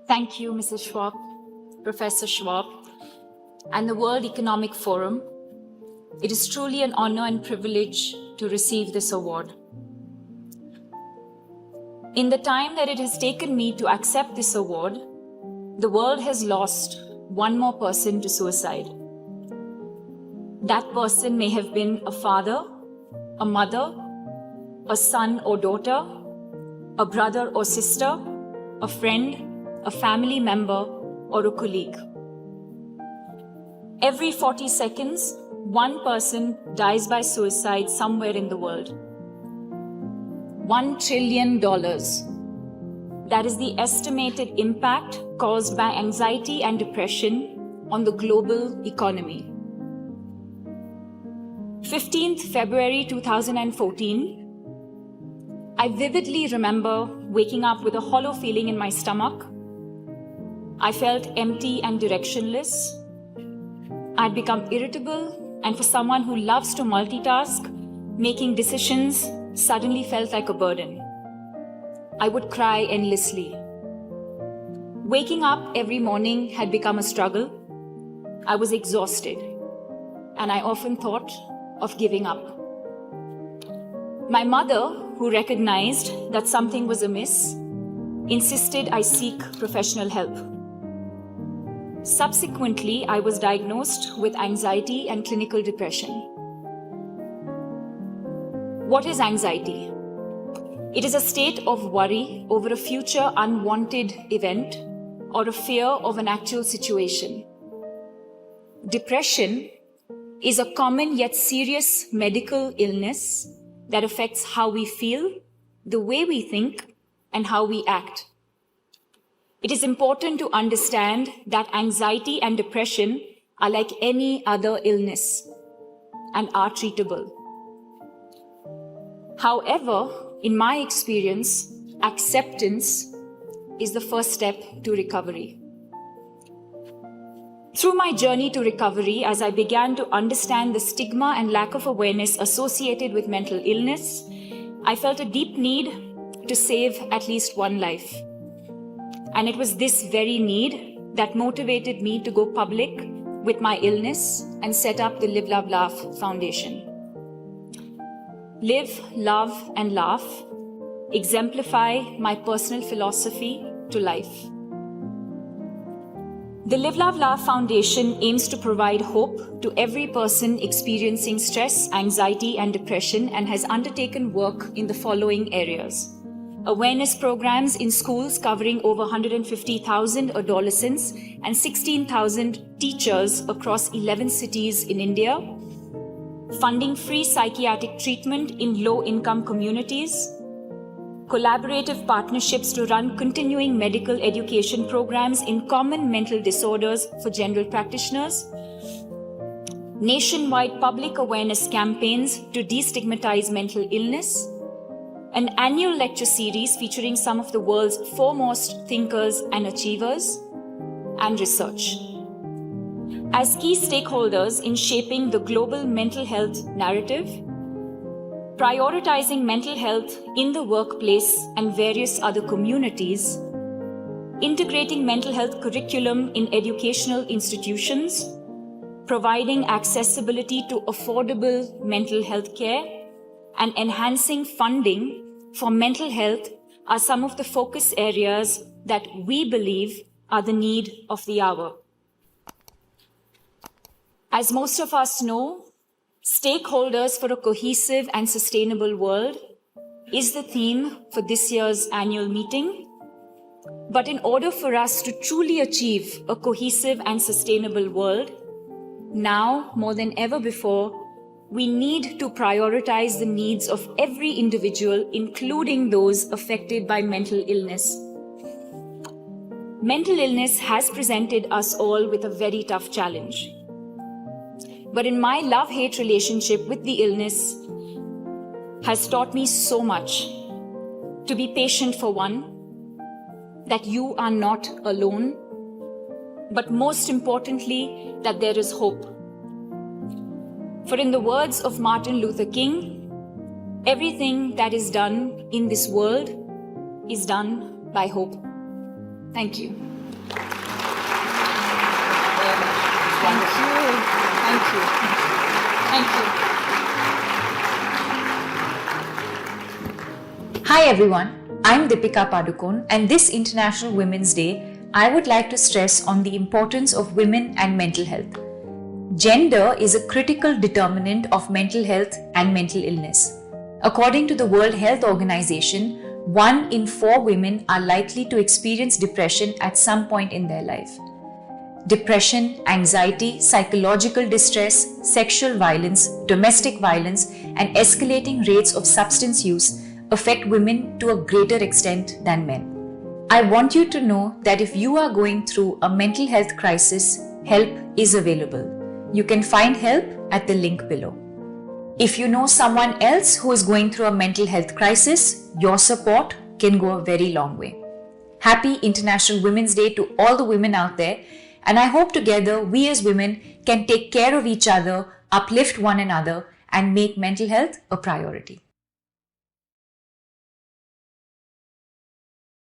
Thank you, Mrs. Schwab, Professor Schwab, and the World Economic Forum. It is truly an honor and privilege to receive this award. In the time that it has taken me to accept this award, the world has lost one more person to suicide. That person may have been a father, a mother, a son or daughter, a brother or sister, a friend, a family member, or a colleague. Every 40 seconds, one person dies by suicide somewhere in the world. $1 trillion. That is the estimated impact caused by anxiety and depression on the global economy. 15th February 2014, I vividly remember waking up with a hollow feeling in my stomach. I felt empty and directionless. I'd become irritable, and for someone who loves to multitask, making decisions suddenly felt like a burden. I would cry endlessly. Waking up every morning had become a struggle. I was exhausted, and I often thought of giving up. My mother, who recognized that something was amiss, insisted I seek professional help. Subsequently, I was diagnosed with anxiety and clinical depression. What is anxiety? It is a state of worry over a future unwanted event or a fear of an actual situation. Depression is a common yet serious medical illness that affects how we feel, the way we think, and how we act. It is important to understand that anxiety and depression are like any other illness and are treatable. However, in my experience, acceptance is the first step to recovery. Through my journey to recovery, as I began to understand the stigma and lack of awareness associated with mental illness, I felt a deep need to save at least one life. And it was this very need that motivated me to go public with my illness and set up the Live, Love, Laugh Foundation. Live, love, and laugh exemplify my personal philosophy to life. The Live, Love, Laugh Foundation aims to provide hope to every person experiencing stress, anxiety, and depression, and has undertaken work in the following areas. Awareness programs in schools covering over 150,000 adolescents and 16,000 teachers across 11 cities in India. Funding free psychiatric treatment in low-income communities. Collaborative partnerships to run continuing medical education programs in common mental disorders for general practitioners. Nationwide public awareness campaigns to destigmatize mental illness. An annual lecture series featuring some of the world's foremost thinkers and achievers, and research. As key stakeholders in shaping the global mental health narrative, prioritizing mental health in the workplace and various other communities, integrating mental health curriculum in educational institutions, providing accessibility to affordable mental health care, and enhancing funding for mental health are some of the focus areas that we believe are the need of the hour. As most of us know, stakeholders for a cohesive and sustainable world is the theme for this year's annual meeting. But in order for us to truly achieve a cohesive and sustainable world, now more than ever before, we need to prioritize the needs of every individual, including those affected by mental illness. Mental illness has presented us all with a very tough challenge. But in my love-hate relationship with the illness has taught me so much. To be patient for one, that you are not alone, but most importantly, that there is hope. For in the words of Martin Luther King, everything that is done in this world is done by hope. Thank you. Thank you. Thank you. Thank you. Hi everyone, I'm Deepika Padukone, and this International Women's Day, I would like to stress on the importance of women and mental health. Gender is a critical determinant of mental health and mental illness. According to the World Health Organization, 1 in 4 women are likely to experience depression at some point in their life. Depression, anxiety, psychological distress, sexual violence, domestic violence, and escalating rates of substance use affect women to a greater extent than men. I want you to know that if you are going through a mental health crisis, help is available. You can find help at the link below. If you know someone else who is going through a mental health crisis, your support can go a very long way. Happy International Women's Day to all the women out there, and I hope together we as women can take care of each other, uplift one another, and make mental health a priority.